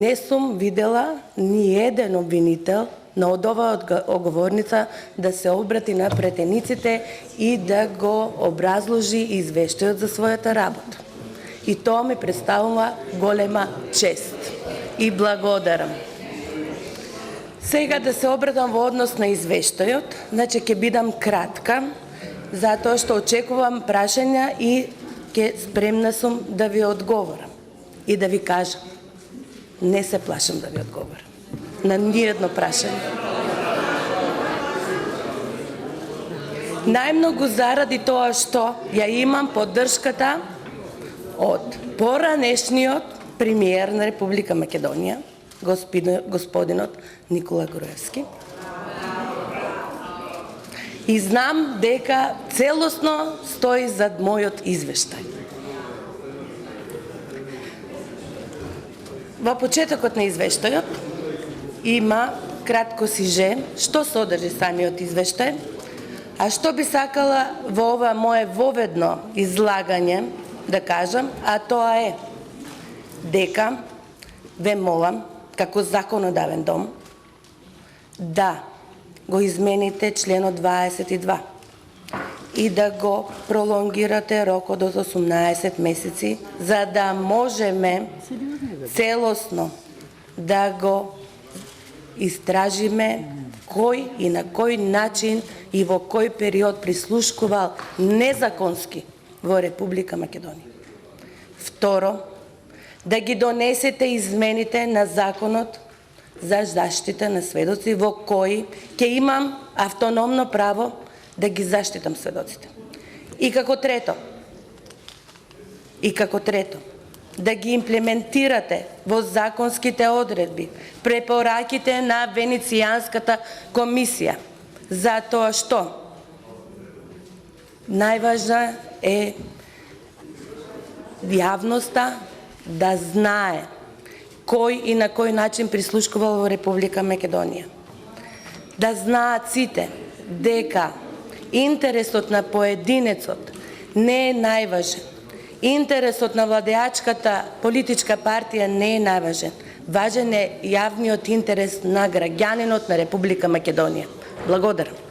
Не сум видела ни еден обвинител на од оваа оговорница да се обрати на претениците и да го образложи извештајот за својата работа. И тоа ми представува голема чест. И благодарам. Сега да се обратам во однос на извештајот, значи ќе бидам кратка, затоа што очекувам прашања и ќе спремна сум да ви одговорам и да ви кажам. Не се плашам да ви одговорам на ниедно прашање. Најмногу заради тоа што ја имам поддршката од поранешниот премиер на Република Македонија, господинот Никола Груевски. И знам дека целосно стои зад мојот извештај. Во почетокот на извештајот има кратко сиже што содржи самиот извештај, а што би сакала во ова мое воведно излагање да кажам, а тоа е дека ве молам како законодавен дом да го измените членот 22 и да го пролонгирате рокот од 18 месеци, за да можеме целосно да го истражиме кој и на кој начин и во кој период прислушкувал незаконски во Република Македонија. Второ, да ги донесете измените на законот за заштита на сведоци во кој ќе имам автономно право да ги заштитам сведоците. И како трето, да ги имплементирате во законските одредби препораките на Венецијанската комисија, затоа што најважна е јавноста да знае кој и на кој начин прислушкувал во Република Македонија. Да знаат сите дека интересот на поединецот не е најважен. Интересот на владеачката политичка партија не е најважен. Важен е јавниот интерес на граѓанинот на Република Македонија. Благодарам.